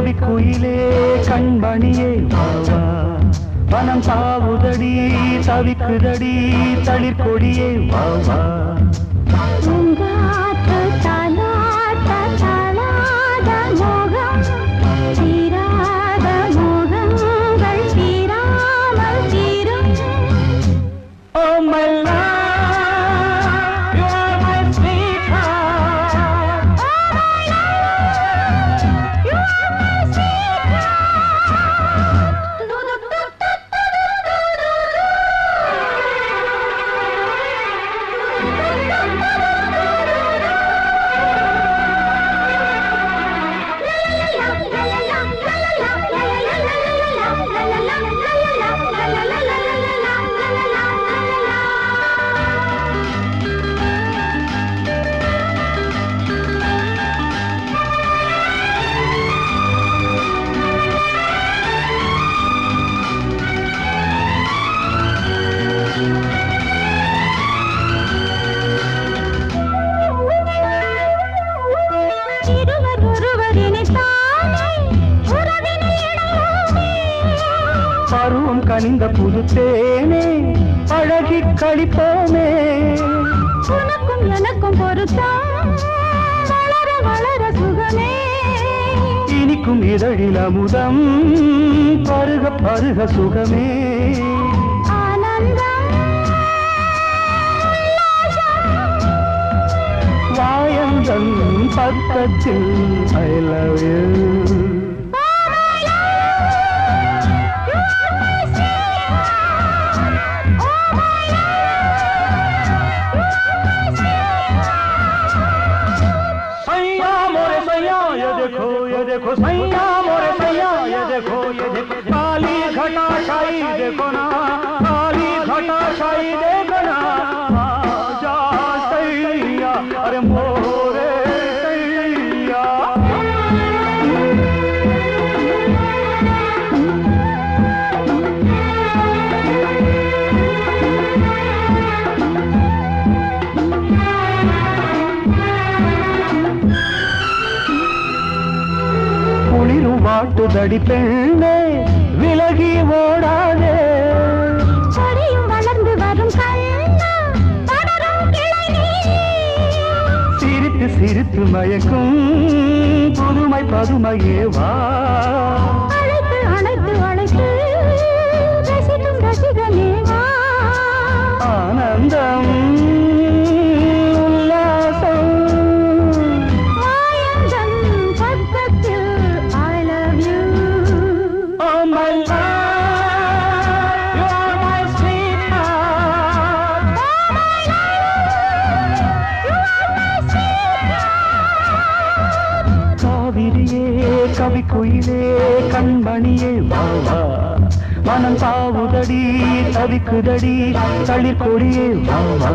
கவிக்குயிலே கண்மணியே வாவா வனம் தாவுதடி தவிக்குதடி தளிர்கொடியே வாவா பருவம் கனிந்த புதுத்தேனே அழகி கழிப்போமே உனக்கும் எனக்கும் பொருத்தம் வளர வளர சுகமே இனிக்கும் இதழில் அமுதம் பருக பருக சுகமே ஆனந்தம் வாயந்தன் பக்கத்தில் I love you देखो सैया मोरे सैया ये देखो काली घटा शाही देखो ना काली घटा शाही देखो ना जा सैया अरे मोरे सैया வாட்டுதடி பெண்ணே விலகி ஓடாதே செடியும் வளர்ந்து வரும் சிரித்து சிரித்து மயக்கும் புதுமை பதுமையே வா அழைத்து அழைத்து அழைத்து ரசிக்கும் ரசிகனே வா ஆனந்தம் கவிக்குயிலே கண்மணியே வாவா மனம் தாவுதடி தவிக்குதடி தளிர்கொடியே வாவா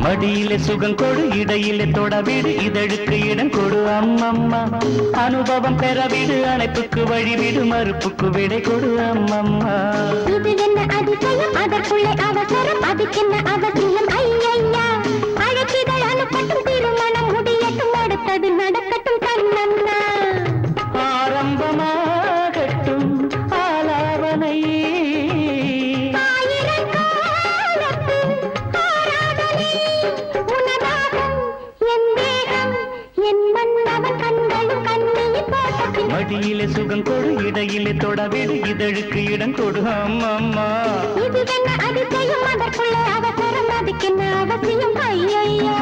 மடியிலே சுகம் கொடு இடையிலே தொடவிடு இதழுக்கு இடம் கொடு அம்மம்மா அனுபவம் பெறவிடு அணைப்புக்கு வழிவிடு மறுப்புக்கு விடை கொடு அம்மம்மா இது என்ன அதிசயம் அதற்குள்ளே அவசரம் அதுக்கென்ன அவசியம் ஐயையா அழைப்பிதழ் அனுப்பட்டும் திருமணம் முடியட்டும் அடுத்தது நடக்கட்டும் கண்ணன்னா ஆரம்பமாகட்டும் ஆலாவனை மடியிலே சுகம் கொடு இடையிலே தொடவிடு இதழுக்கு இடம் கொடு அம்மம்மா இது என்ன அதிசயம் அதற்குள்ளே அவசரம் அதுக்கென்ன அவசியம் ஐயையா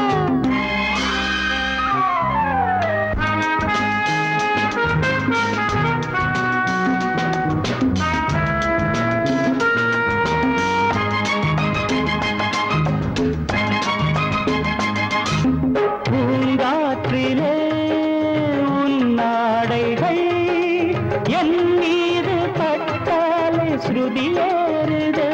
பூங்காற்றிலே உன்னாடைகள் என் மீது பட்டாலே ஸ்ருதியேறுதே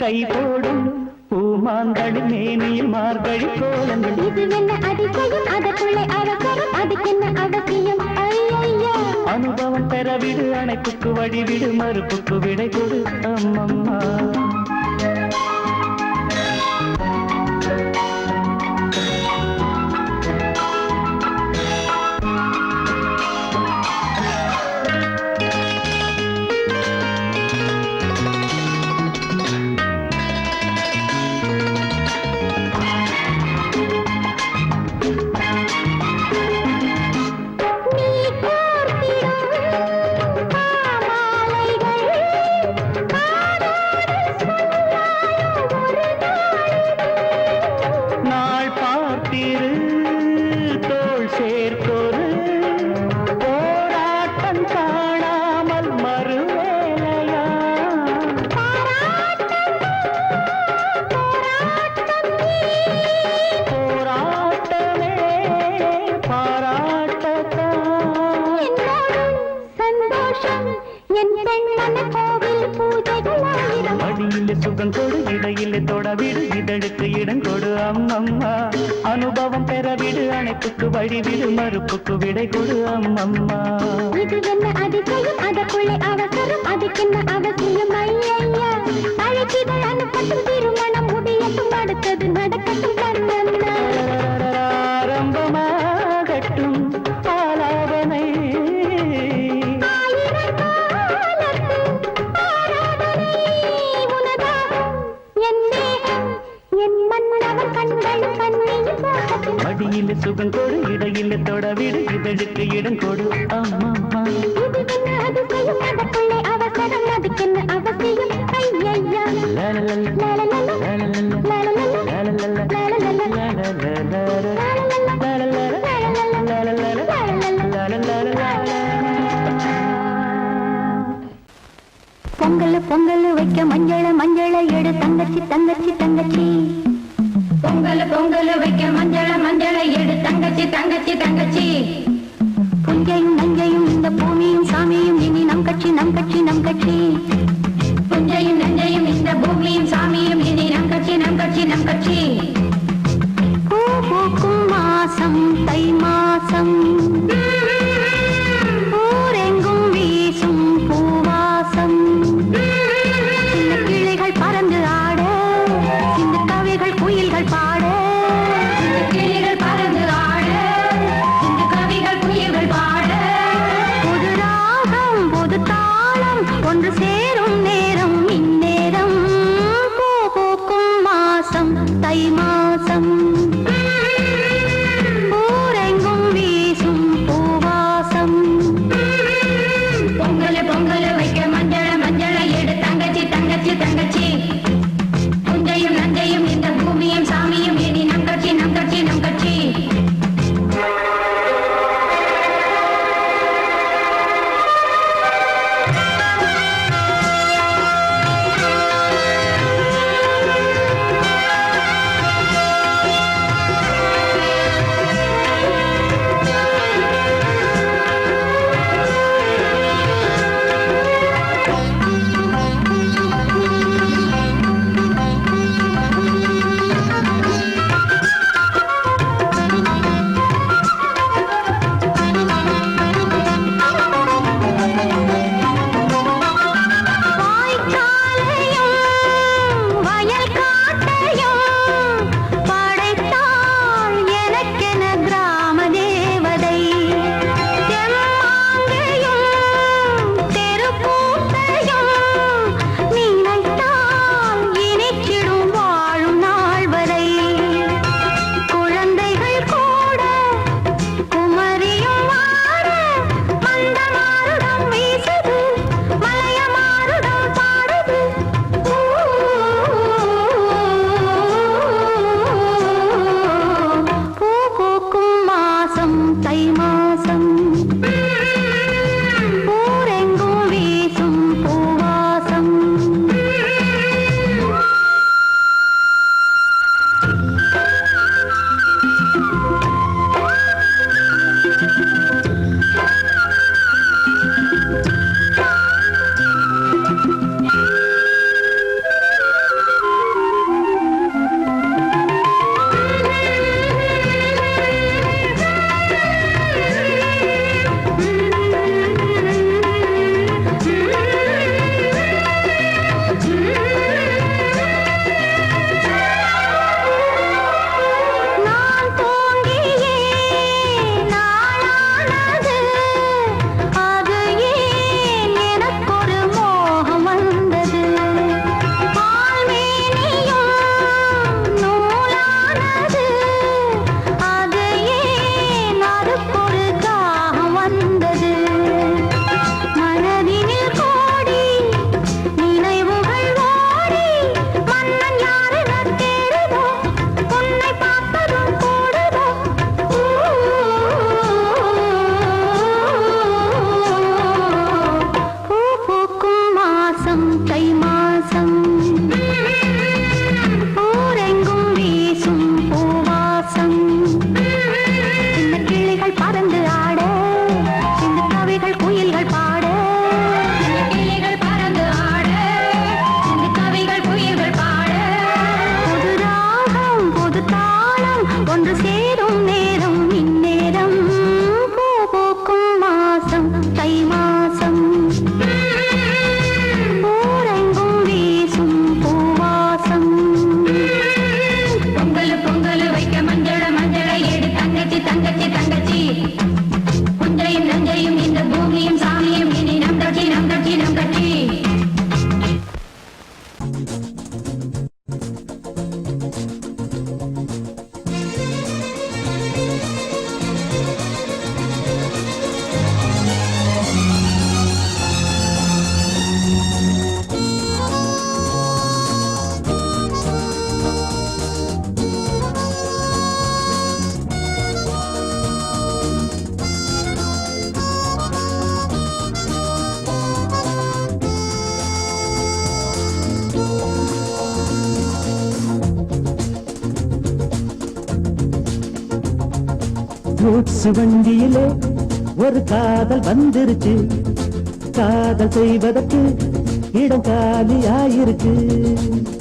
கை போடும் பூமாந்தளி மேனியில் மார்கழி கோலங்கள். இது என்ன அதிசயம் அதற்குள்ளே அவசரம் அதுக்கென்ன அவசியம் ஐயா. அனுபவம் பெறவிடு அணைப்புக்கு வழிவிடு மறுப்புக்கு விடை கொடு அம்மம்மா. சுகம் கொடு இடையிலே தொடவிடு இதழுக்கு இடம் கொடு அம்மம்மா. அனுபவம் பெறவிடு அணைப்புக்கு வழிவிடு மறுப்புக்கு விடை கொடு அம்மம்மா. இது என்ன அதிசயம் அதற்குள்ளே அவசரம் அதுக்கென்ன அவசியம் ஐயா. அழைச்சிதழ் அனுப்பட்டும் திருமணம் முடியட்டும் அடுத்தது நடக்கட்டும் கண்ணன்னா. ஆரம்பமாகட்டும் ஆலாபனை மடியில சுகம் கொடு இடையில தொடவிடு இதழுக்கு இடம் கொடு அம்மம்மா. அதற்குள்ளே அவசரம் அதுக்கென்ன அவசியம் ஐயா. பொங்கல் பொங்கல் வைக்க மஞ்சள மஞ்சள எடு தங்கச்சி தங்கச்சி தங்கச்சி. பொங்கல் பொங்கல் வைக்க மஞ்சள மஞ்சள எடு தங்கச்சி தங்கச்சி தங்கச்சி. புஞ்சையும் நஞ்சையும் இந்த பூமியும் சாமியும் இனி நம் கட்சி நம் கட்சி நம் கட்சி. புஞ்சையும் நஞ்சையும் இந்த பூமியும் சாமியும் இனி நம் கட்சி நம் கட்சி நம் கட்சி. பூ பூக்கும் மாசம் தை மாசம் ஊரெங்கும் வீசும் பூவாசம். சின்ன கிளிகள் பறந்து ஆட சின்ன கவிகள் குயில்கள் பாட. கிளிகள் பறந்து ஆட இந்த கவிகள் குயில்கள் பாட. புது ராகம் புது தாளம் ஒன்று சேரும் நேரம் இந்நேரம். பூ பூக்கும் மாசம் தை பூக்கும் நேரம் இந்நேரம் பூ பூக்கும் மாசம் தை மாசம் ஊரெங்கும் வீசும் பூவாசம் பொங்கல் பொங்கல் வைக்க மஞ்சள மஞ்சளை எடு தங்கச்சி தங்கச்சி தங்கச்சி புஞ்சையும் நஞ்சையும் இந்த பூமியும் சாமியும் இனி நம் கட்சி நம் கட்சி நம் கட்சி கூட்ஸ் வண்டியிலே ஒரு காதல் வந்துருச்சு காதல் செய்வதற்கு இடம் காலியாயிருக்கு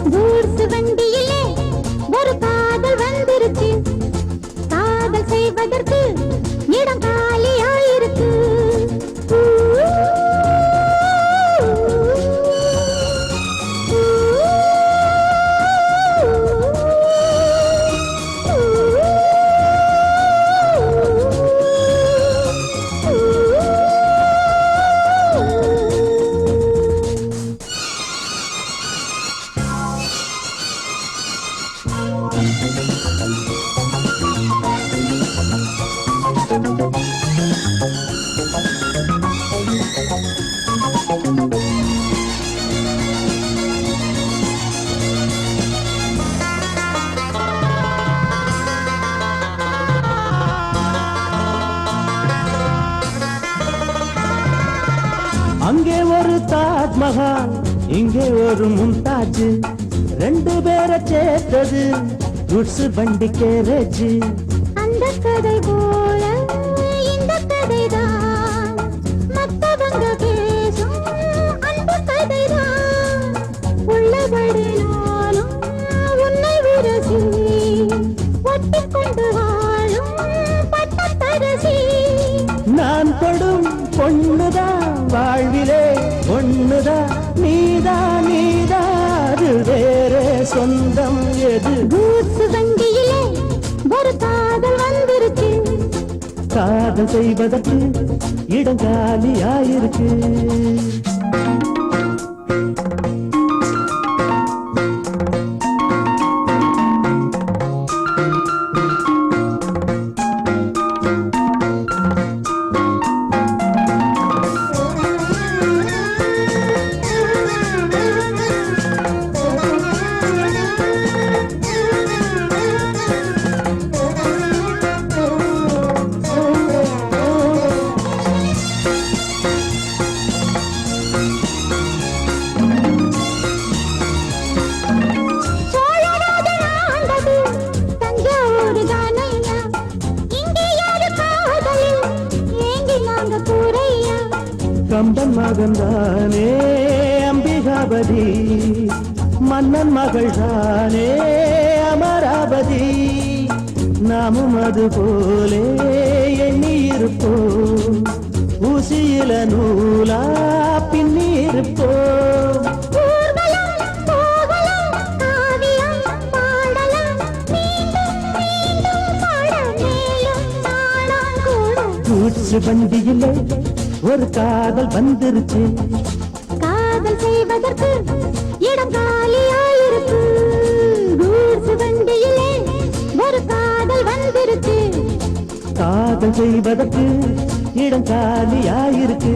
கூட்ஸ் வண்டியிலே ஒரு காதல் வந்துருச்சு காதல் செய்வதற்கு இடம் காலியாயிருக்கு அங்கே ஒரு தாஜ்மஹால் இங்கே ஒரு மும்தாஜ் ரெண்டு பேரை சேர்த்தது குட்ஸ் வண்டி கேரேஜ் அந்த கதை போல இந்த கதைதான் மத்தவங்க பேசும் அந்த கதைதான் உள்ளபடி நானும் உன்னை விரசி ஒட்டிக்கொண்டு வாழும் பட்டத்தரசி நான் தொடும் பொண்ணுதான் வாழ்விலே ஒண்ணுதான் நீதான் நீதாது வேறே சொந்தம் எது கூட்ஸ் வண்டியிலே ஒரு காதல் வந்துருச்சு காதல் செய்வதற்கு இடம் காலியாயிருக்கு கம்பன் மகன்தானே அம்பிகாபதி மன்னன் மகள் தானே அமராவதி நாமும் அது போலே எண்ணி இருப்போம் ஊசியில நூலா பின்னி இருப்போம் கூட்ஸ் வண்டியிலே ஒரு காதல் வந்துருச்சு காதல் செய்வதற்கு இடம் காலியாயிருக்கு கூட்ஸ் வண்டியிலே ஒரு காதல் வந்துருச்சு காதல் செய்வதற்கு இடம் காலியாயிருக்கு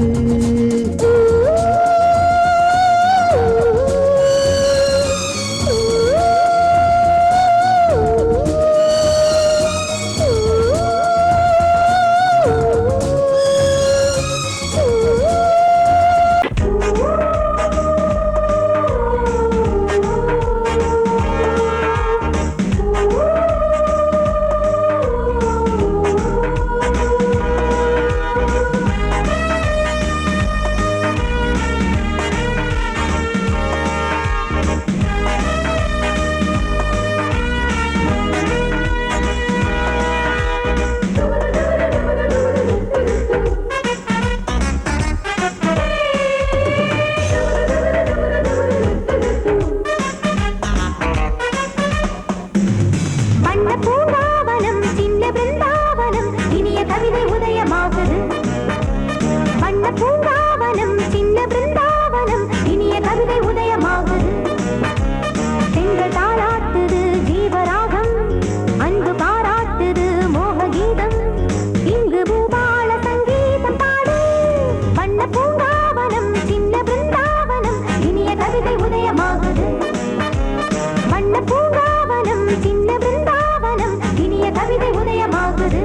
பூங்காவனம் சின்ன பிருந்தாவனம் இனிய கவிதை உதயமாகுது செங்கல் தாளாட்டுது ஜீவராகம் அன்பு பாராட்டுது மோக கீதம் இங்கு பூபால சங்கீதம் பாடு வண்ண பூங்காவனம் சின்ன பிருந்தாவனம் இனிய கவிதை உதயமாகுது வண்ண பூங்காவனம் சின்ன பிருந்தாவனம் இனிய கவிதை உதயமாகுது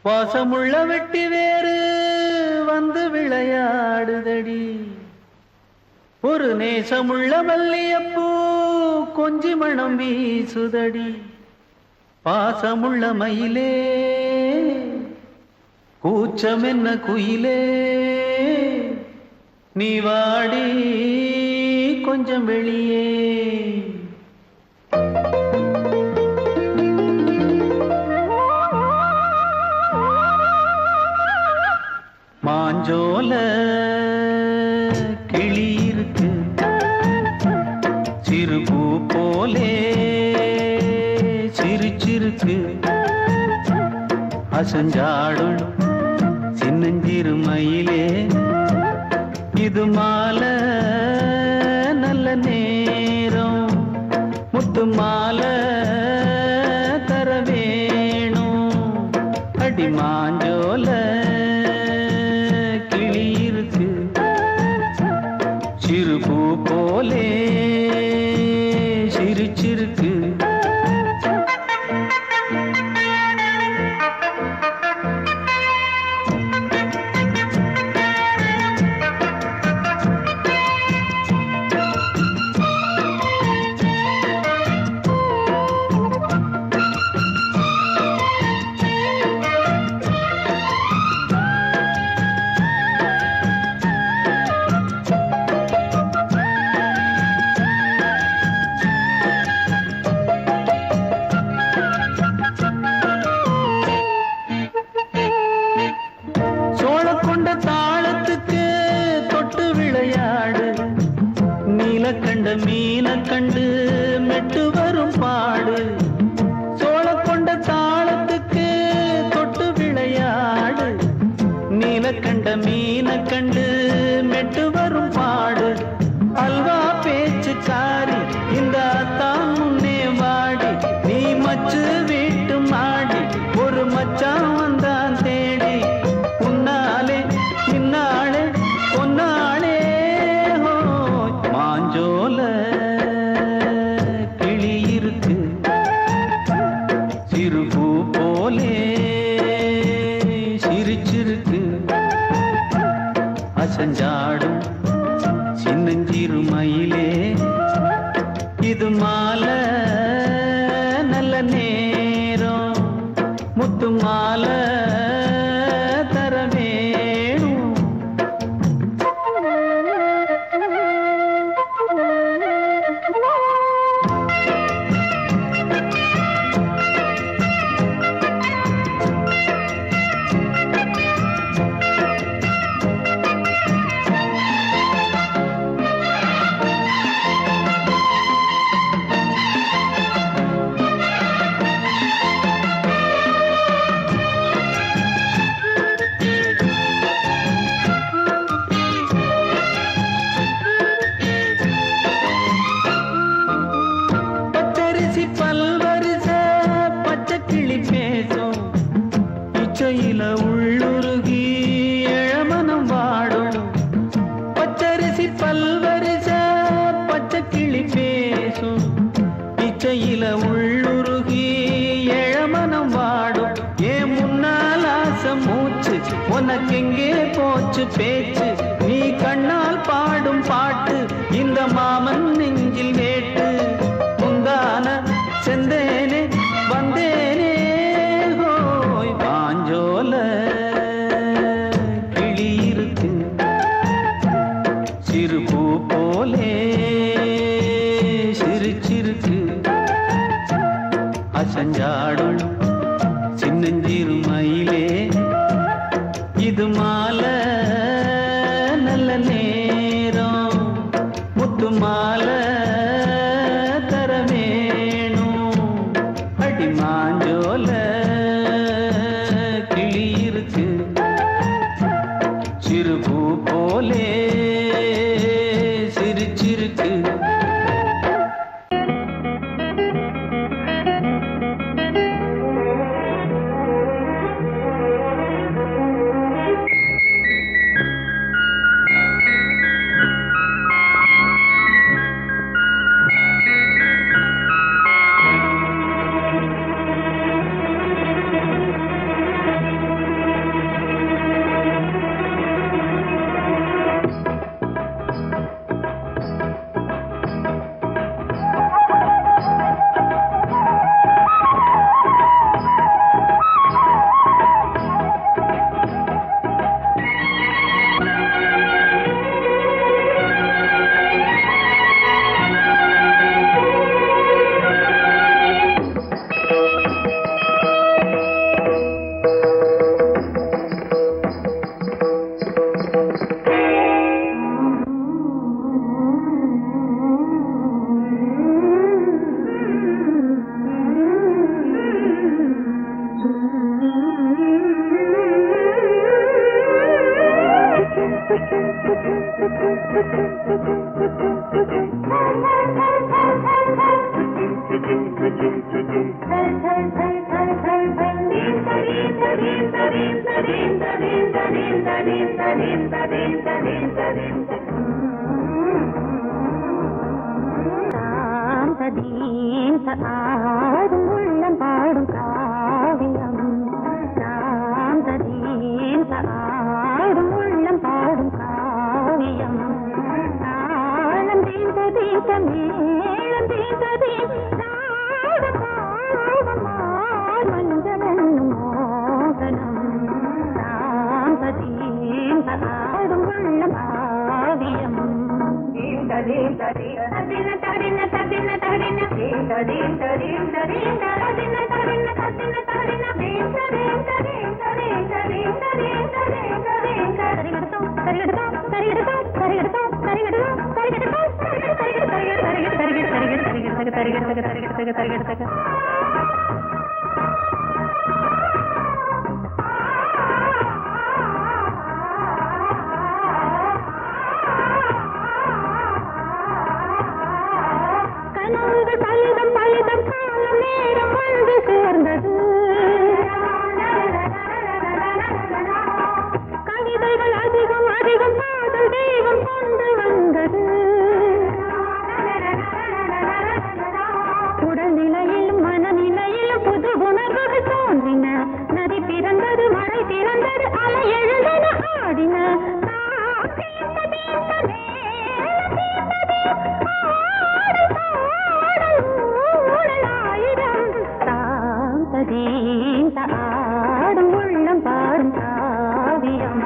பாசமுள்ள வெட்டி வேறு வந்து விளையாடுதடி ஒரு நேசமுள்ள மல்லியப்பூ கொஞ்சி மணம் வீசுதடி பாசமுள்ள மயிலே கூச்சம் என்ன குயிலே நீ வாடி கொஞ்சம் வெளியே மாஞ்சோல கிளி இருக்கு சிறுபூ போலே சிரிச்சிருக்கு அசஞ்சாடும் சின்னஞ்சிறு மயிலே இது மாலை நல்ல நேரம் முத்து மாலை தர வேணும் அடி மாஞ்சோல கிளி இருக்கு சிறுபூ போலே சிரிச்சிருக்கு கண்ட மீன கண்டு மெட்டு வரும் பாடு சோழ கொண்ட தாளத்துக்கு தொட்டு விளையாடு நீல கண்ட மீன கண்டு மெட்டு வரும் பாடு அல்வா பேச்சு காரி இந்த தான் முன்னே வாடி நீ மச்சு வீட்டு மாடி ஒரு மச்சான் வந்தான் தேடி உன்னாலே இன்னாலே பொன்னாலே மாஞ்சோல கிளி இருக்கு சிறுபூ போலே சிரிச்சிருக்கு அசஞ்சாடும் சின்னஞ்சிறு மயிலே இது மாலை நல்ல நேரம் முத்து மாலை தர வேணும் பல்வரிச பச்சை கிளி பேசும் இச்சையில உள்ளுருகி இளமனம் வாடும் பச்சரிசி பல்வரிச பச்சை கிளி பேசும் இச்சையில உள்ளுருகி இளமனம் வாடும் ஏன் முன்னால் ஆசை மூச்சு உனக்கெங்கே போச்சு பேச்சு நீ கண்ணால் பாடும் பாட்டு இந்த மாமன் நெஞ்சில் வேட்டு செந்தேனே வந்தேனே ஹோய் பாஞ்சோல கிளி இருக்கு சிறுபூ போலே சிரிச்சிருக்கு அசஞ்சாடும் சின்னஞ்சிறு மயிலே இது மாலை நல்ல ஆடும் உள்ளம் பாடும் காவியம் ஆடும் உள்ளம் பாடும் காவியம் தாளம் தீந்த தீந்த மேளம் தீந்த தீந்த மஞ்சளும் மோகனம் ஆடும் உள்ளம் காவியம் பலிதம் பலிதம் காலம் நேரம் வந்து சேர்ந்தது கவிதைகள் அதிகம் அதிகம் காதல் தெய்வம் கொண்டு வந்தது உடல்நிலையிலும் மனநிலையிலும் புது உணர்வுகள் தோன்றின நதி பிறந்தது மழை திறந்தது அலை எழுந்தன ஆடின ஆடும் உள்ளம் பாடும் காவியம்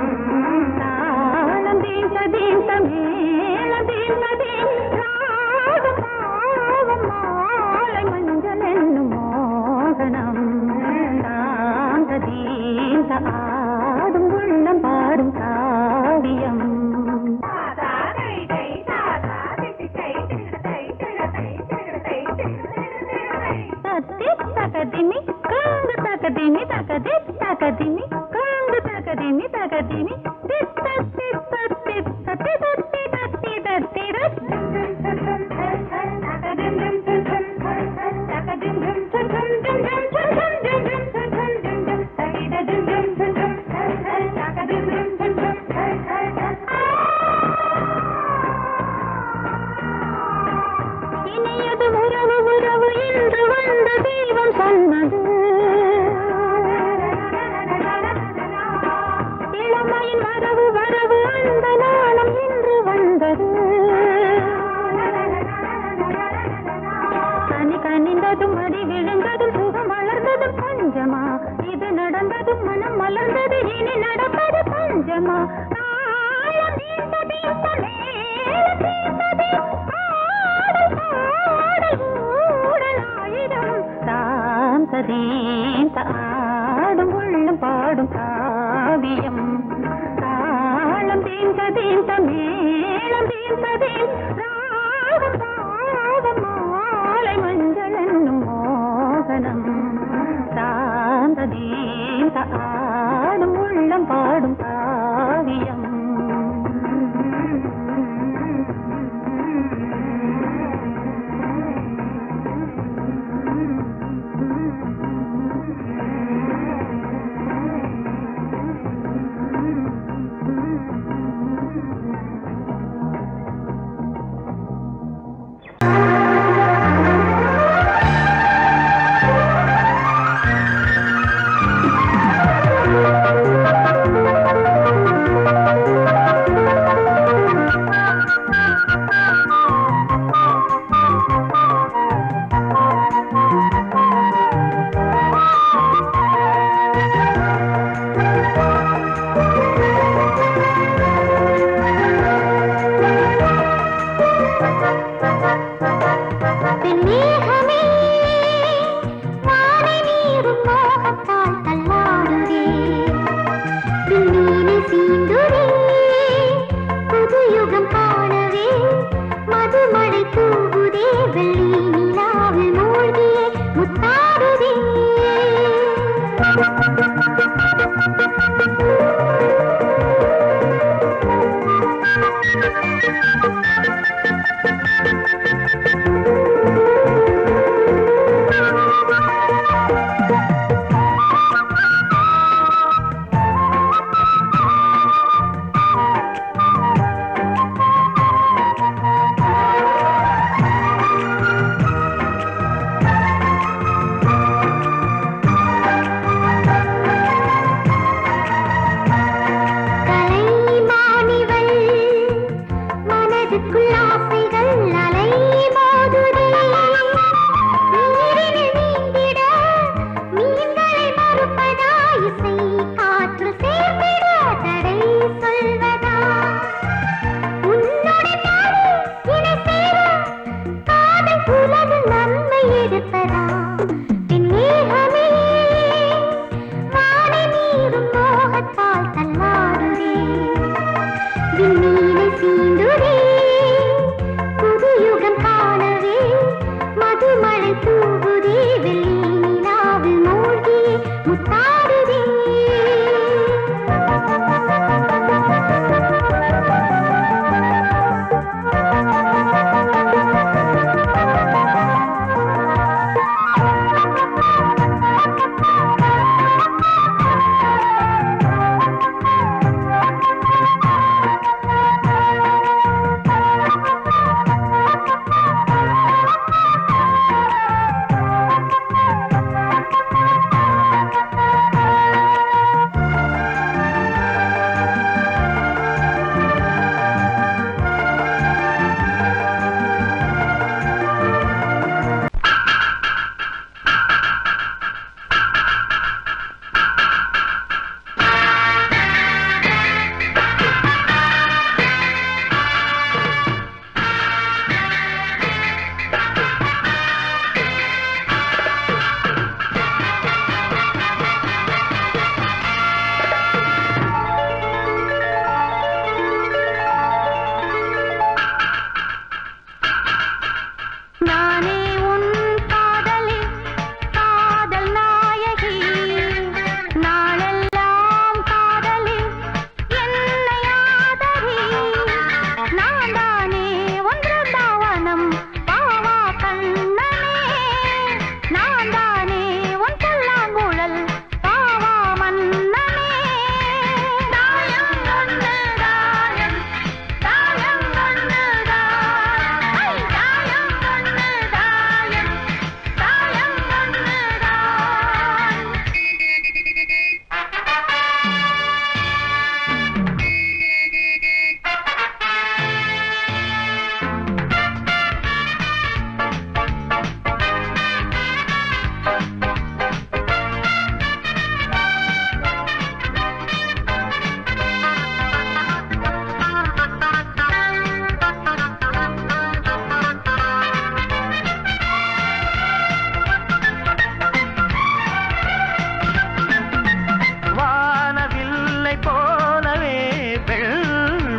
தாளம் தீந்த தீந்த மேளம் தீந்த தீந்த மாலை மஞ்சள் என்னும் மோகனம் தாந்த தீந்த ஆடும் உள்ளம் பாடும் காவியம் தகதிமி காங்கு தகதிமி தகதி தகதிமி காங்கு தகதிமி தகதிமி தித்த தித்த தித்த தித்தி தத்தி தத்தி இனியது உறவு உறவு என்று வந்த தெய்வம் சொன்னது இளமையின் வரவு வரவு அந்த நாளம் இன்று வந்தது கனி கனிந்ததும் அடி விழுந்ததும் சுகம் வளர்ந்ததும் பஞ்சமா இது நடந்ததும் மனம் மலர்ந்தது இனி நடப்பது பஞ்சமா ஆடும் உள்ளம் பாடும் காவியம் தாளம் தீந்த தீந்த மேளம் தீந்த தீந்த மாலை மஞ்சள் என்னும் மோகனம் தாந்த தீந்த ஆடும் உள்ளம் பாடும் காவியம்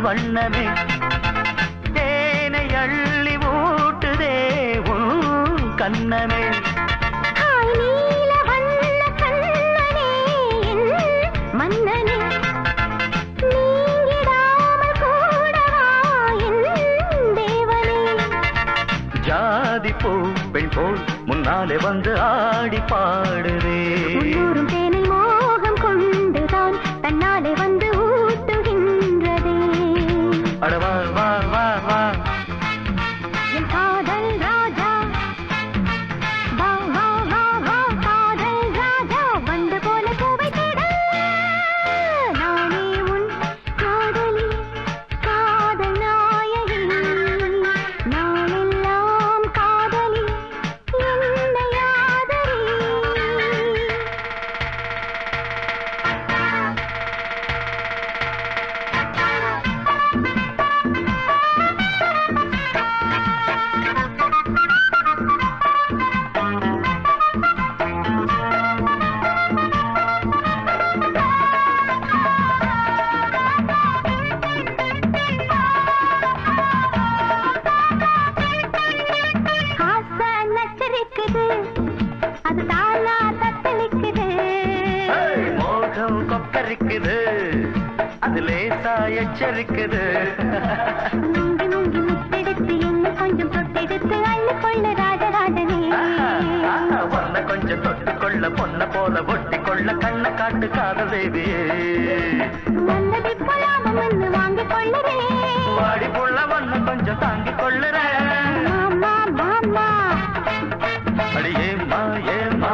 வண்ணமே தேனை அள்ளி ஊட்டுதே உன் கண்ணமே. மன்னனே நீங்கிடாமல் கூடவா என் தேவனே. ஜாதி பூ பெண் போல் முன்னாலே வந்து ஆடி பாடுதே. உள்ளூரும் தேனை மோகம் கொண்டுதான் தன்னாலே வந்து ஊட்டுகின்றதே. அடவா வா வா வா என் காதல் ராஜா வா வா வா வா காதல் ராஜா வந்து போல பூவை தேட நானே உன் காதலி காதல் நாயகி நாளெல்லாம் காதலி என்னை ஆதரி. ஆசை நச்சரிக்குது அது தாளா தத்தளிக்குது. மோகம் கொக்கரிக்குது அது லேசா எச்சரிக்குது. முங்கி முங்கி முத்தெடுத்து என்ன கொஞ்சம் தொட்டெடுத்து அள்ளி கொள்ள ராஜராஜனே. பொண்ண கொஞ்சம் தொட்டுக்கொள்ள பொண்ண போல ஒட்டி கொள்ள கண்ண காட்டு காதல் தேவியே. வந்ததை போலாமம் என்று வாங்கிக் கொள்ளுறேன். வாடி புள்ள ஒண்ணு கொஞ்சம் தாங்கிக் கொள்ளுறேன். மாமா மாமா அடி ஏம்மா ஏம்மா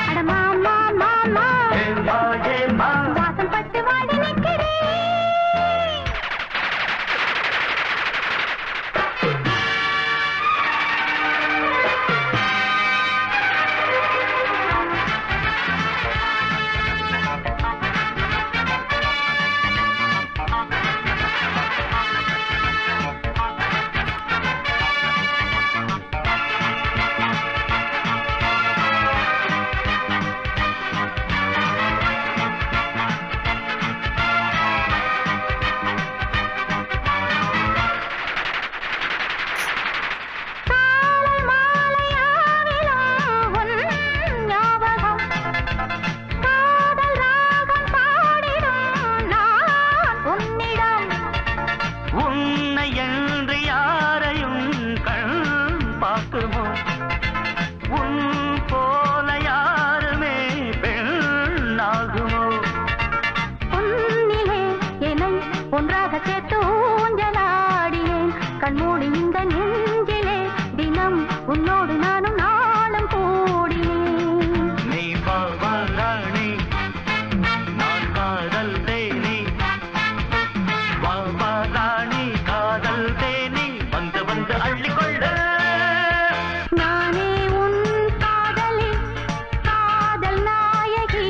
அட மாமா மாமா ஏம்மா ஏம்மா வாசல் பட்டு வாடி நிற்கிறேன். ஒன்றாக சேர்த்து ஊஞ்சலாடியேன் கண்மூடி இந்த நெஞ்சிலே தினம் உன்னோடு நானும் நாளும் கூடினேன். நீ பாவாராணி நான் காதல் தேனி பாவாராணி காதல் தேனி வந்து வந்து அள்ளிக்கொள்ள. நானே உன் காதலி காதல் நாயகி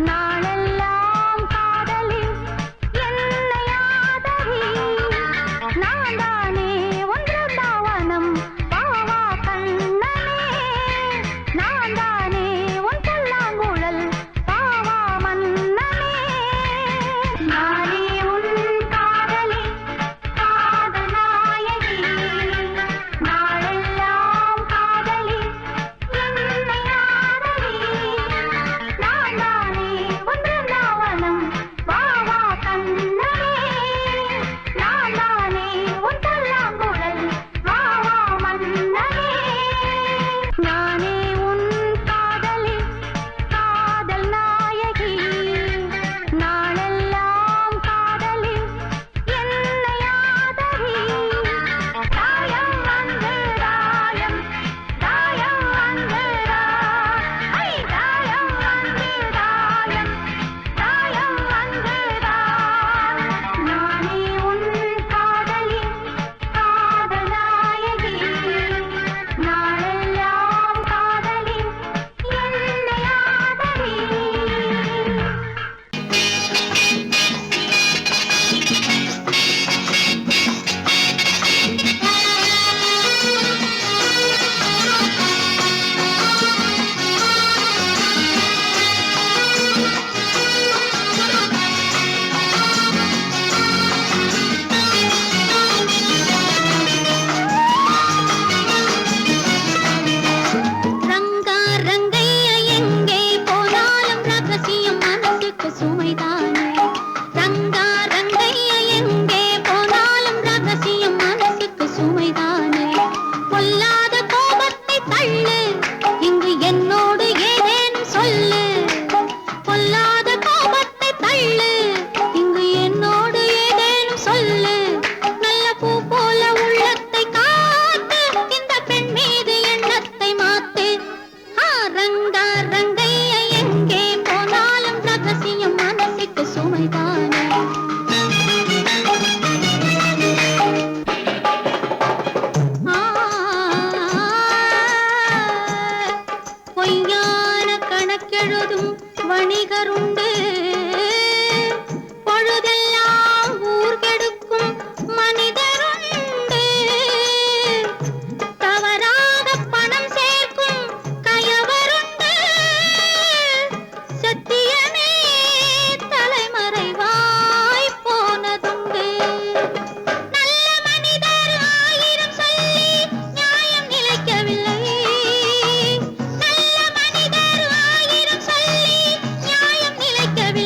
நாளெல்லாம் காதலி என்னை ஆதரி. நான் தானே ஒன்று தாவனம் பாவா கண்ணனே. நான் தானே உன் புல்லாங்குழல் பாவா மன்னனே. நானே உன் காதலி காதல் நாயகி நாளெல்லாம் காதலி என்னை ஆதரி. நான் தானே ஒன்று தாவனம் பாவா கண்ணனே. நான் தானே உன் புல்லாங்குழல் பாவா மன்னனே. நானே உன் காதலி காதல் நாயகி நாளெல்லாம் காதலி என்னை ஆதரி. தாயம் வந்து தாயம் தாயம் வந்து ஐ தாயம் வந்து தாயம் தாயம் வந்து நானே உன் காதலி காதல் நாயகி நாளெல்லாம் காதலி என்னை ஆதரி. ரங்கா ரங்கையா எங்கே போனாலும் ரகசியம் மனசுக்கு சுமைதானே. ரங்கா ரங்கையா எங்கே போனாலும் ரகசியம் மனசுக்கு சுமைதானே. பொல்லாத கோபத்தை தள்ளு இங்கு என்னோடு ஏதேனும் சொல்லு. பொல்லாத கோபத்தை தள்ளு இங்கு என்னோடு ஏதேனும் சொல்லு. நல்ல பூ போல உள்ளத்தை காத்து இந்த பெண் மீது எண்ணத்தை மாத்து. ரங்கா ரங்கையா எங்கே போனாலும் ரகசியம் மனசுக்கு சுமைதானே. பொய்யான கணக்கெழுதும் வணிகருண்டு. பொழுதெல்லாம் ஊர் கெடுக்கும் மனிதருண்டு. தவறாக பணம் சேர்க்கும் கயவருண்டு. சத்தியமே தலைமறைவாய் போனதுண்டு. நல்ல மனிதர் ஆயிரம் சொல்லி நியாயம் நிலைக்கவில்லை. நல்ல மனிதர் ஆயிரம் சொல்லி நியாயம் நிலைக்கவில்லை.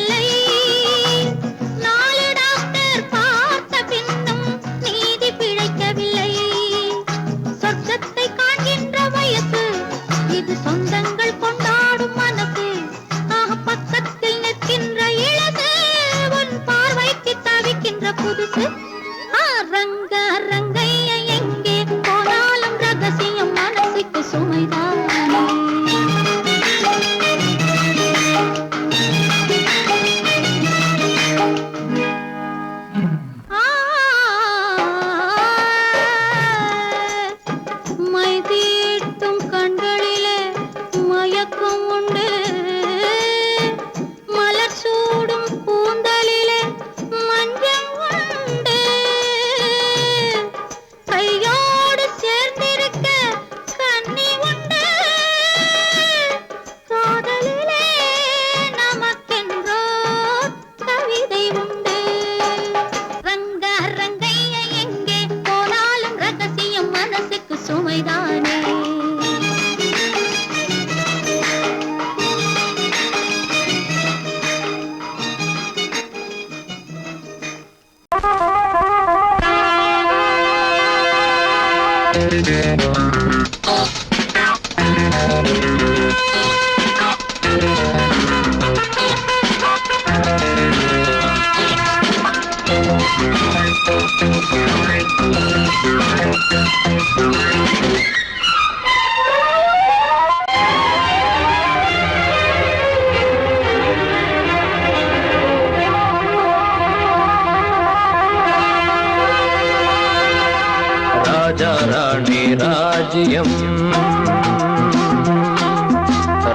ராஜா ராணி ராஜ்யம்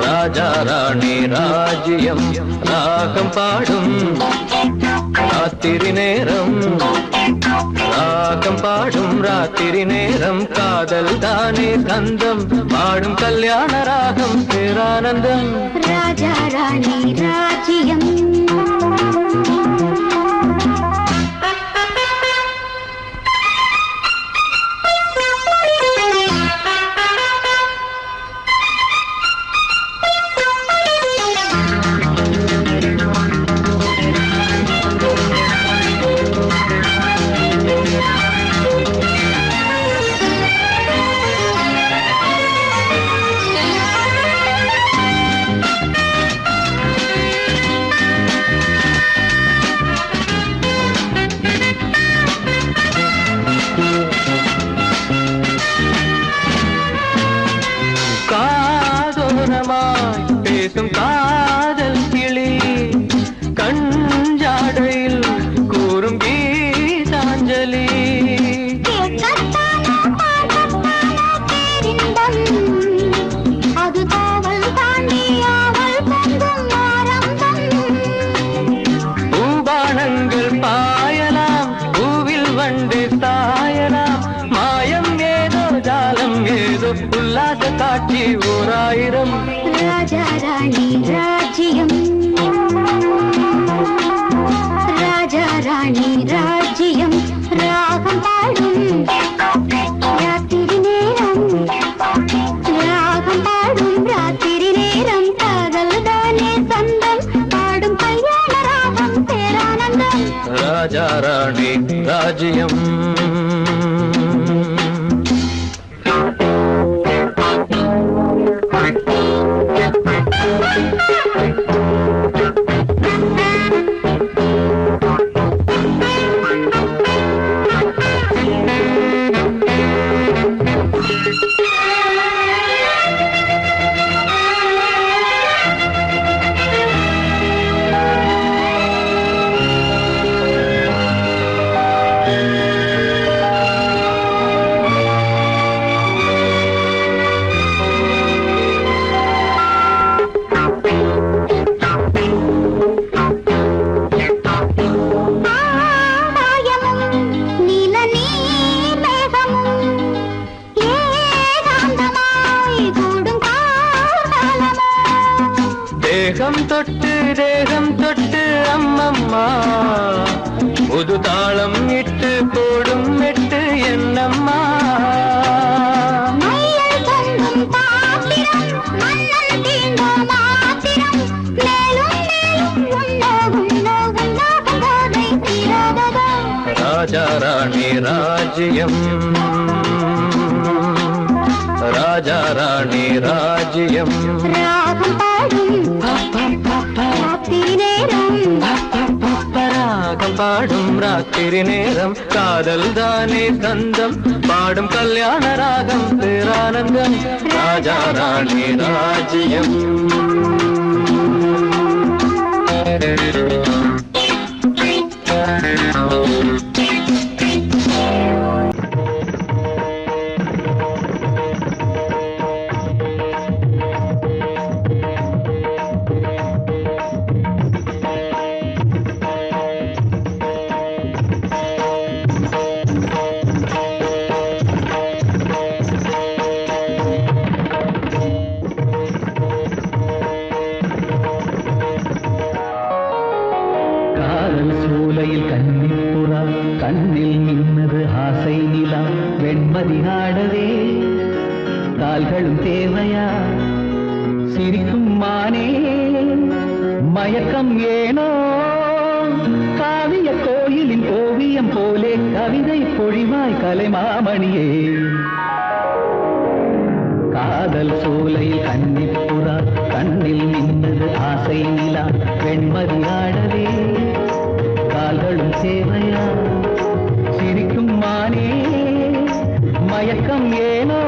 ராஜா ராணி ராஜ்யம் ராகம் பாடும் ராத்திரி நேரம் ராகம் பாடும் ராத்திரி நேரம் காதல் தானே கந்தம் பாடும் கல்யாண ராகம் பேரானந்தம் ராஜா ராணி ராஜ்யம் பேசும் காதல் கிளி கஞ்சாடையில் கூறும் கீதாஞ்சலி அது காவல் தாண்டியாவல் பூபானங்கள் பாயலாம் பூவில் வண்டு சாயலாம் மாயம் ஏதோ ஜாலம் ஏதோ உல்லாச காட்சி ஓராயிரம் ராஜா ராணி ராஜ்யம் ராஜா ராணி ராஜ்யம் ராகம் பாடும் ராத்திரி நேரம் ராகம் பாடும் ராத்திரி நேரம் காதல் தானே சந்தம் பாடும் கல்யாண ராகம் பேரானந்தம் ராஜா ராணி ராஜ்யம் தேகம் தொட்டு அம்மம்மா புது தாளம் இட்டு போடும் மெட்டு என்னம்மா ராஜா ராணி ராஜ்யம் ராஜா ராணி ராஜ்யம் ராகம் பாடும் ராத்திரி நேரம் ராகம் பாடும் ராத்திரி நேரம் காதல் தானே கந்தம் பாடும் கல்யாண ராகம் பேரானந்தம் ராஜா ராணி ராஜ்யம் சூலையில் கன்னிப்புறா கண்ணில் நின்னது ஆசை நிலா வெண்மதி ஆடவே கால்களும் தேவையா சிரிக்கும் மானே மயக்கம் ஏனோ காவிய கோயிலின் ஓவியம் போலே கவிதை பொழிவாய் கலைமாமணியே காதல் சோலையில் கன்னிப்புறா கண்ணில் நின்றது ஆசை நிலா வெண்மதி ஆடவே கால்களும் சேவையா சிரிக்கும் மானே மயக்கம் ஏனோ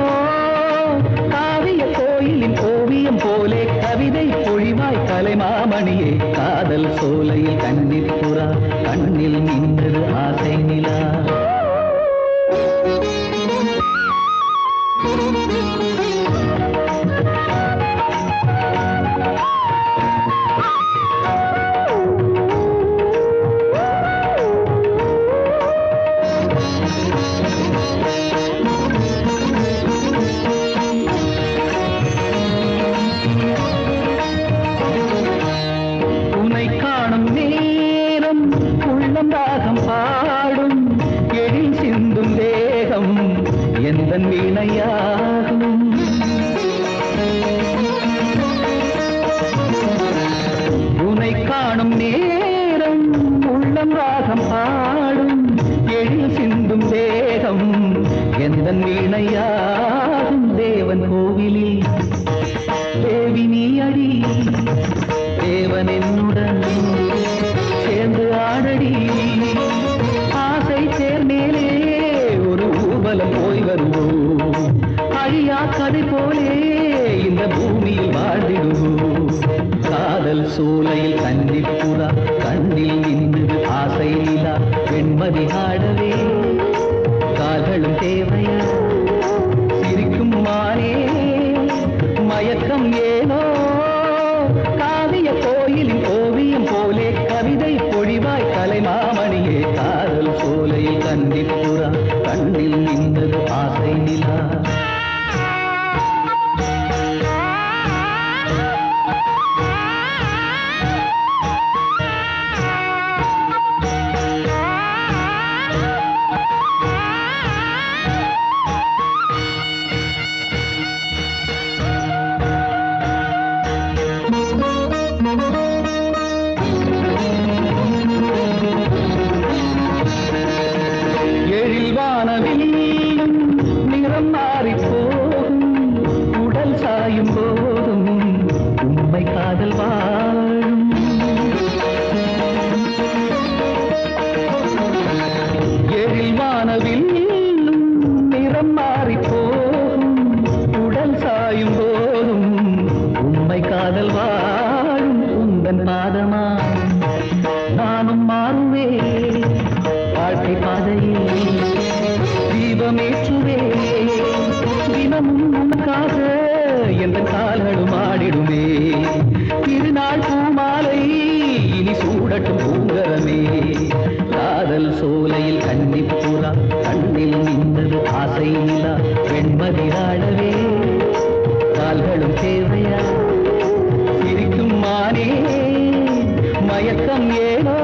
காவிய கோயிலின் ஓவியம் போலே கவிதை பொழிவாய் கலைமாமணியே காதல் சோலையில் கன்னிப்புறா கண்ணில் நின்றது ஆசை நிலா உனை காணும் நேரம் உள்ளம் ராகம் பாடும் எழில் சிந்தும் தேகம் எந்தன் வீணையாகும் தேவன் கோவிலில் தேவி நீ அடி தேவன் என்னுடன் சேர்ந்து ஆடடி ஆசை சேர்மேலே ஒரு ஊர்வலம் போய் வருவோம் அழியா கதை போலே இந்த பூமியில் வாழ்ந்திடுவோம் காதல் சோலையில் கன்னிப்புறா கண்ணில் நின்றது ஆசை நிலா வெண்மதி ஆடவே கால்களும் தேவையா சிரிக்கும் மானே மயக்கம் ஏனோ காவிய கோயிலின் ஓவியம் போலே கவிதை பொழிவாய் கலைமாமணியே காதல் சோலையில் கன்னிப்புறா கண்ணில் நின்றது ஆசை நிலா நிறம் மாறி போகும் உடல் சாயும் போதும் உண்மை காதல் வாழும் எழில் வானவில் நிறம் மாறி போகும் உடல் சாயும் போதும் உண்மை காதல் வாழும் உந்தன் பாதமா நானும் மாறுவே வாழ்க்கை பாதையில் தீபமேற்றுவே தினமும் உனக்காக எந்த கால்களும் ஆடிடுமே திருநாள் பூமாலை இனி சூடட்டும் பூங்கரமே காதல் சோலையில் கன்னிப்புறா கண்ணில் நின்றது ஆசை நிலா வெண்மதி ஆடவே கால்களும் தேவையா சிரிக்கும் மானே மயக்கம் ஏனோ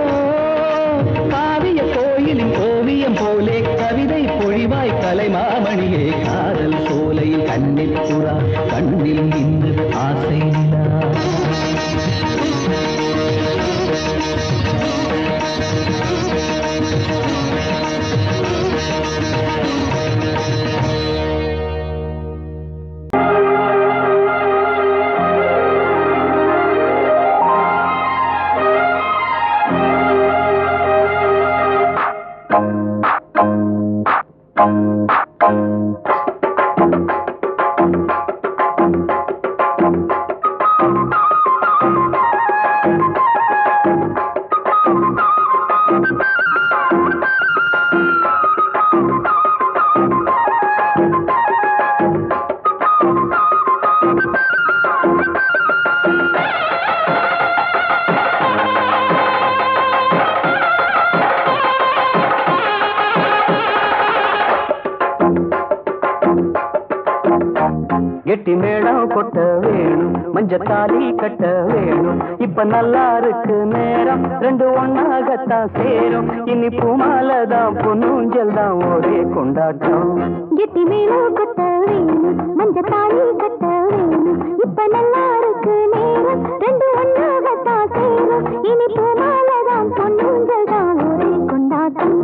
காவிய கோயிலின் ஓவியம் போலே கவிதை பொழிவாய் கலைமாமணியே காதல் சோலையில் கன்னிப்புறா கண்ணில் நின்றது ஆசை நிலா கெட்டி மேளம் கொட்ட வேணும் மஞ்சத்தாலி கட்ட வேணும் இப்ப நல்லா இருக்கு நேரம் ரெண்டு ஒன்னாகத்தான் சேரும் இனி பூமாலதான் பொன்னூஞ்சல் தான் ஒரே கொண்டாட்டம் கெட்டி மேளம் கொட்ட வேணும் மஞ்சத்தாலி கட்ட வேணும் இப்ப நல்லா இருக்கு நேரம் ரெண்டு ஒன்னாகத்தான் சேரும் இனி பூமாலதான் பொன்னூஞ்சல் தான் ஒரே கொண்டாட்டம்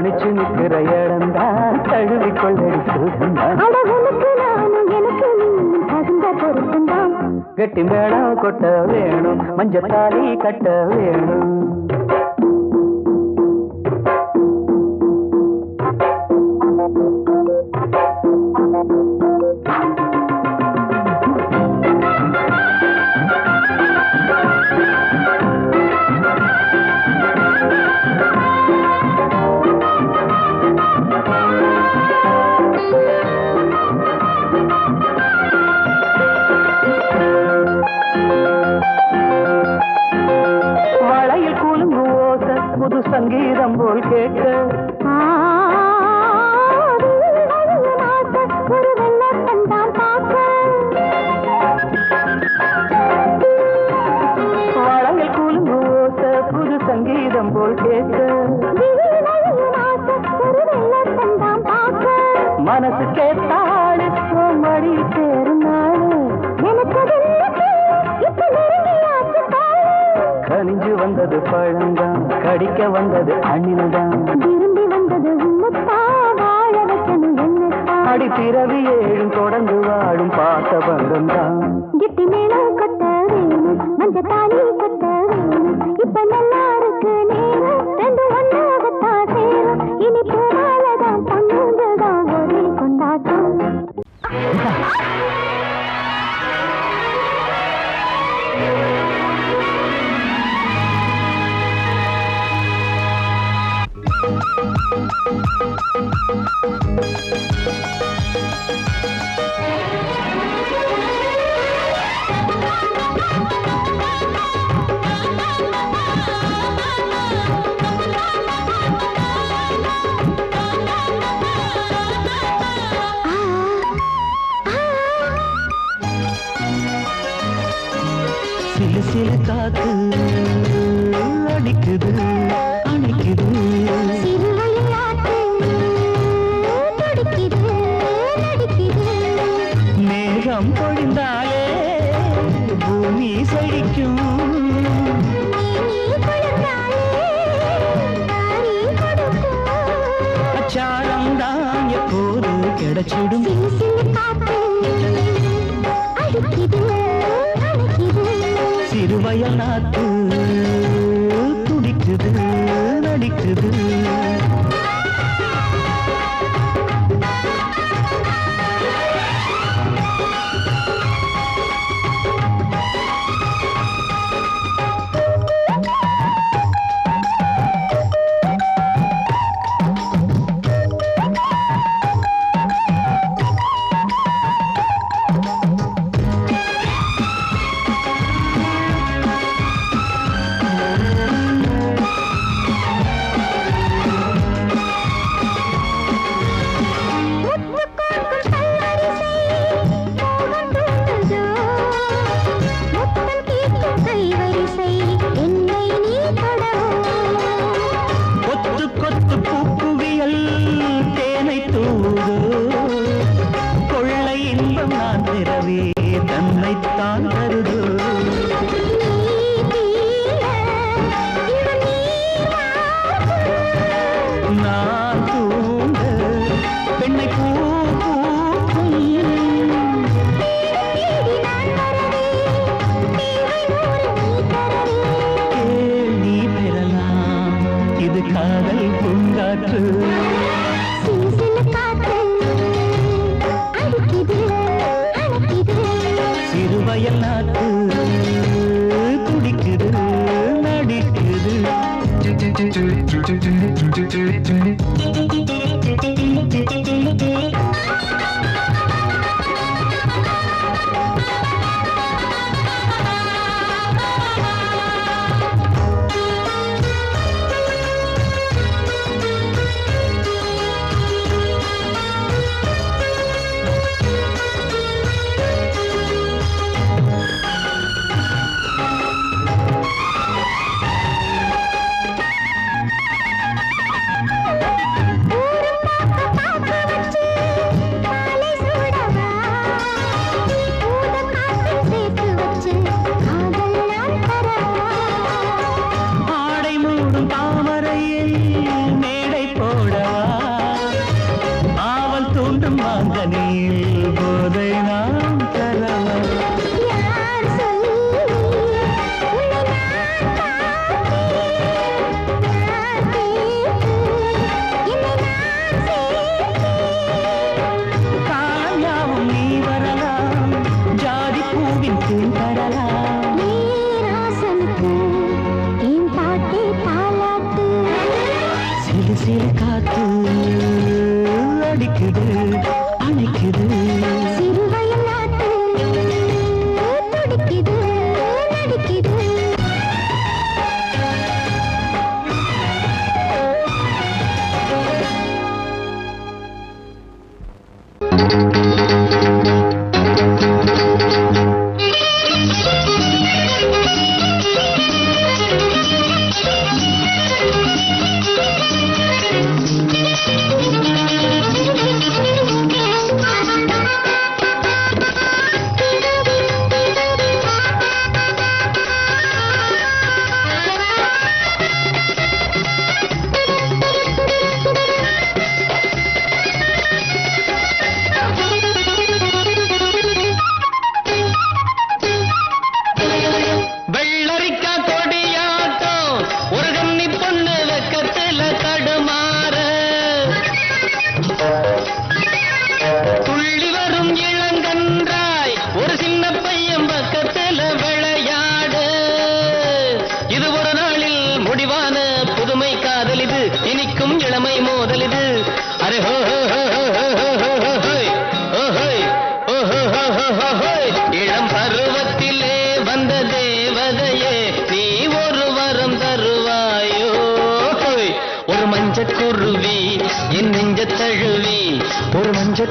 தனிச்சு நிற்கிற இடம்தான் தழுவி கொள்ளடி சுகந்தான் அழகுனுக்கு நானும் எனக்கு நீயும் தகுந்த பொருத்தந்தான் கெட்டி மேளம் கொட்ட வேணும் மஞ்சள் தாலி கட்ட வேணும் புது சங்கீதம் போல் கேட்க ஒரு வெள்ளத்தான் பார்க்க வளையல் கூலும் ஓச புது சங்கீதம் போல் கேட்க ஒரு வெள்ளத்தான் பார்க்க மனசு கேட்டாடு மடி சேரும் நாடு எனக்கு இப்ப நெருங்கியாச்சு கனிஞ்சு வந்தது பழந்தான் கடிக்க வந்தது அணில்தான் விரும்பி வந்தது உன்னத்தா வாழ வைக்கணும் என்னத்தா அடி பிறவி ஏழும் தொடர்ந்து வாழும் பாச பந்தம்தான் கிட்டி மேளம் கட்ட வேணும் மஞ்ச தாலி கட்ட வேணும் இப்ப நல்லா இருக்கு நேரம் ரெண்டு ஒன்னாகத்தான் சேரும் இனி பூமாலதான் பொண்ணுங்கதான் ஒரே கொண்டாட்டம் சிலு சிலு காத்து அடிக்குது அணைக்குது மேகம் பொழிந்தாலே பூமி செழிக்கும் அச்சாரம் தான் எப்போது கிடைச்சிடும் சிறுவயல் நாத்து துடிக்குது நடிக்குது சிறுவயல் நாட்டு துடிக்குது நடிக்குது சிறு சிறு காத்து அடிக்குது அணைக்குது சிறுவயல் நாட்டு துடிக்குது நடிக்குது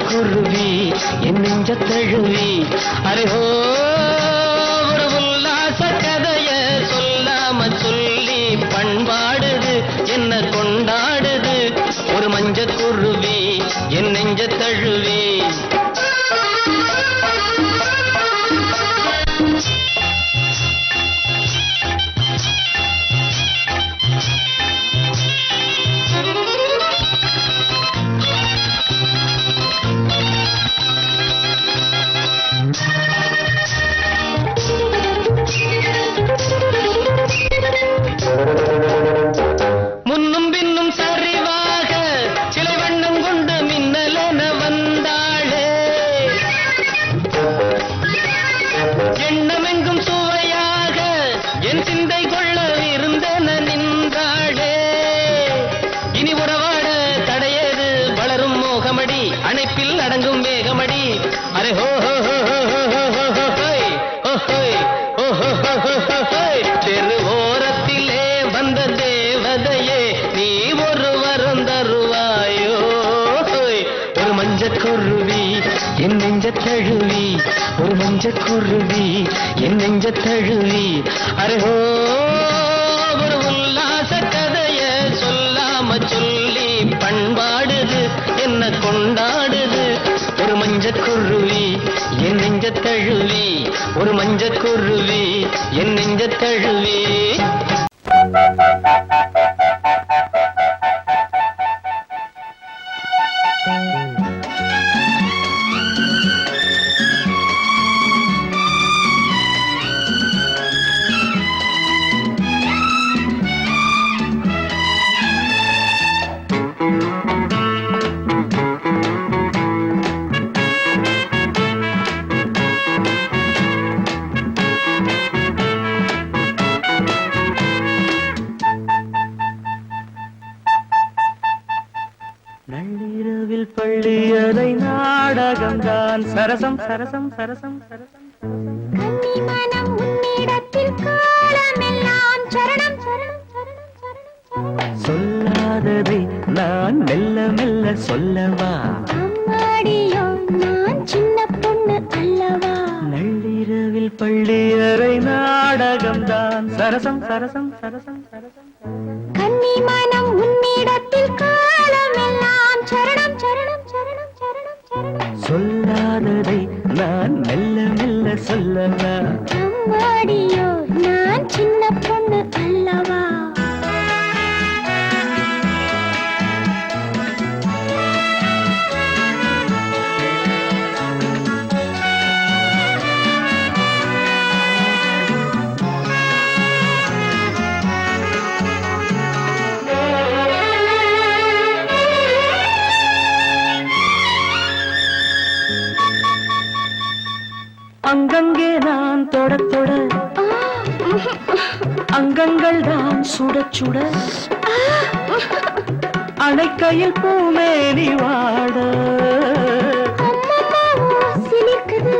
குருவி என் நெஞ்ச தழுவி அரேஹோ ஒரு உல்லாச கதைய சொல்லாம சொல்லி பண்பாடுது என்ன கொண்டாடுது ஒரு மஞ்ச குருவி என் நெஞ்ச தழுவி முன்னும் பின்னும் சரிவாக சிலை வண்ணம் கொண்டு மின்னலென வந்தாளே எண்ணமெங்கும் சுவையாக என் சிந்தை கொள்ள இருந்தன நின்றாளே இனி உறவாட தடையேது வளரும் மோகமடி அணைப்பில் அடங்கும் வேகமடி அரே ஹோ ஹோ ஹோ ஹோ ஹோ ஹோ தெருவோரத்திலே வந்த தேவதையே நீ ஒரு வரம் தருவாயோ ஒரு மஞ்சள் குருவி என் நெஞ்ச தழுவி ஒரு மஞ்சள் குருவி என் நெஞ்ச தழுவி அரேஹோ ஒரு உல்லாச கதைய சொல்லாம சொல்லி பண்பாடுது என்ன கொண்டாடுது ஒரு மஞ்சள் குருவி என் நெஞ்ச தழுவி ஒரு மஞ்சள் குருவி என் நெஞ்ச தழுவி நள்ளிரவில் பள்ளியறை நாடகம்தான் சரசம் சரசம் சரசம் சரசம் கன்னிமனம் உன்னிடத்தில் காலமெல்லாம் சரணம் சரணம் சரணம் சரணம் சொல்லாததை நான் மெல்ல மெல்ல சொல்லவா அம்மாடியோ நான் சின்ன பொண்ணு அல்லவா நள்ளிரவில் பள்ளியறை நாடகம்தான் சரசம் சரசம் சரசம் சரசம் கன்னிமனம் உன்னிடத்தில் காலமெல்லாம் சரணம் சரணம் சரணம் சரணம் சரணம் சொல்லாததை நான் மெல்ல மெல்ல சொல்லவா அம்மாடியோ நான் சின்ன பொண்ணு அல்லவா அங்கங்கே நான் தொட தொட அங்கங்கள் தான் சுட சுட அணைக்கையில் பூமேனி வாட சிலிக்குது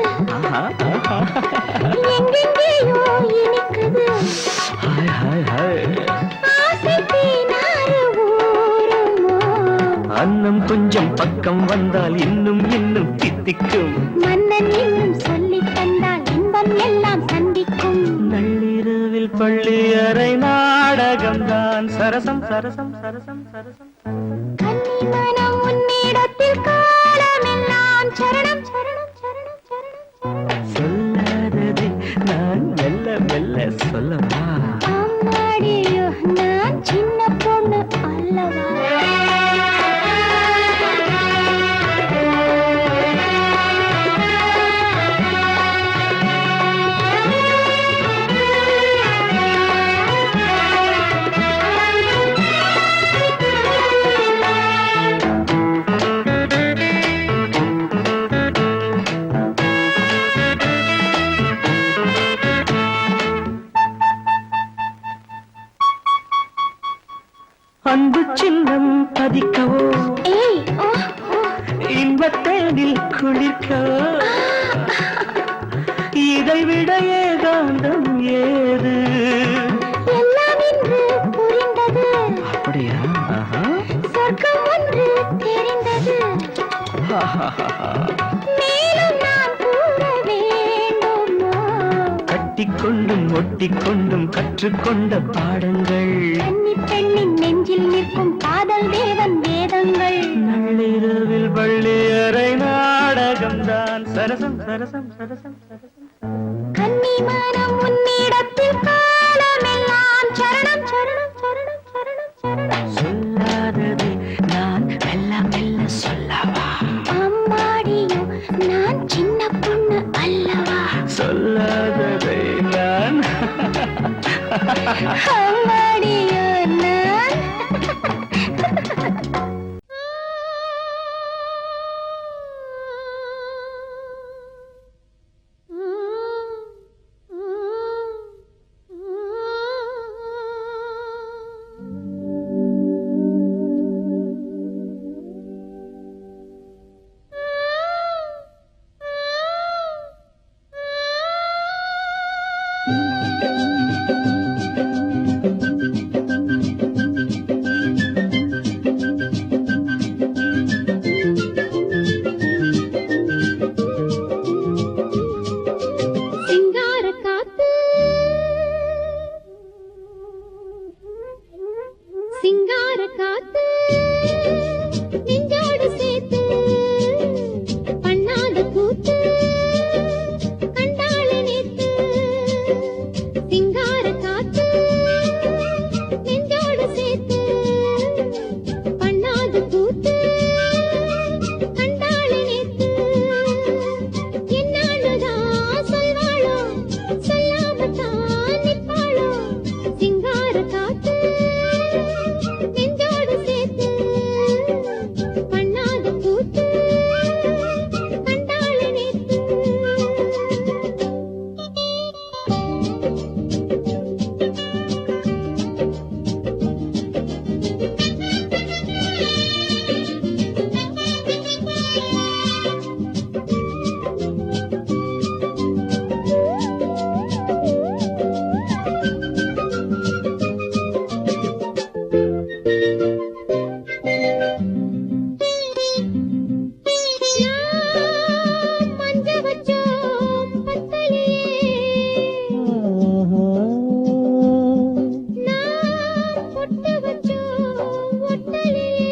எங்கெங்கேயோ இனிக்குது ஹாய் ஹாய் ஹாய் ஆசை தீனாறு ஊருமோ அன்னம் கொஞ்சம் பக்கம் வந்தால் இன்னும் இன்னும் தித்திக்கும் மன்னன் இன்னும் சொல்லித் தந்தால் இன்பம் எல்லாம் சந்திக்கும் நள்ளிரவில் பள்ளி அறை நாடகம்தான் சரசம் சரசம் சரசம் சரசம் கன்னி மனம் உன்னிடத்தில் காலமெல்லாம் சரணம் சரணம் சரணம் சரணம் சொல்லாததை நான் மெல்ல மெல்ல சொல்லவா அம்மாடியோ நான் சின்ன பொண்ணு அல்லவா அன்பு சின்னம் பதிக்கவோ ஏய் ஓ ஓ இன்பத்தேனில் குளிர்க்கவோ இதைவிட ஏகாந்தம் ஏது எல்லாம் இன்று புரிந்தது அப்படியா சொர்க்கம் ஒன்று தெரிந்தது மேலும் நான் கூற வேண்டுமா கட்டிக்கொண்டும் ஒட்டிக்கொண்டும் கற்றுக்கொண்ட பாடங்கள் கன்னி பெண்ணின் நெஞ்சில் நிற்கும் காதல் தேவன் வேதங்கள் நள்ளிரவில் பள்ளி அறை நாடகம்தான் சரசம் சரசம் சரசம் சரசம் கன்னி மனம் உன்னிடத்தில் காலமெல்லாம் சரணம் சரணம் சரணம் சரணம் சரணம் சொல்லாததை நான் மெல்ல மெல்ல சொல்லவா அம்மாடியோ நான் சின்ன பொண்ணு அல்லவா சொல்லாததை நான் அம்மாடியோ நான் சிங்கார காத்து சிங்கார காத்து நெஞ்சோடு சேர்த்து பண்ணாத கூத்து கண்டாள நேத்து சிங்கார காத்து நெஞ்சோடு சேர்த்து பண்ணாத கூத்து கண்டாள நேத்து என்னாலதான் சொல்வாளோ சொல்லாமத்தான் நிற்பாளோ சிங்கார காத்து நெஞ்சோடு சேர்த்து பண்ணாத கூத்து கண்டாள நேத்து மஞ்ச வச்சோம் பத்தலையே நான் பொட்டு வச்சோம் ஒட்டலையே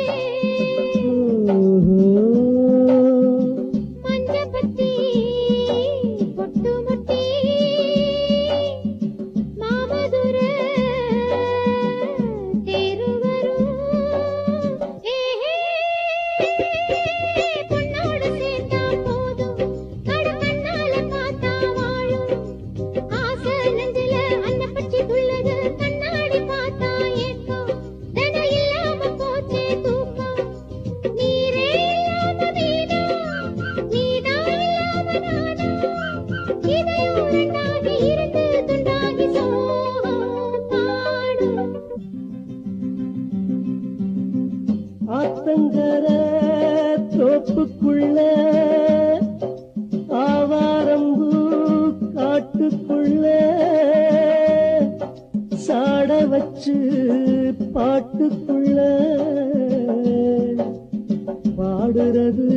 ஆத்தங்கர தோப்புக்குள்ள ஆவாரம்பூ காட்டுக்குள்ள சாட வச்சு பாட்டுக்குள்ள பாடுறது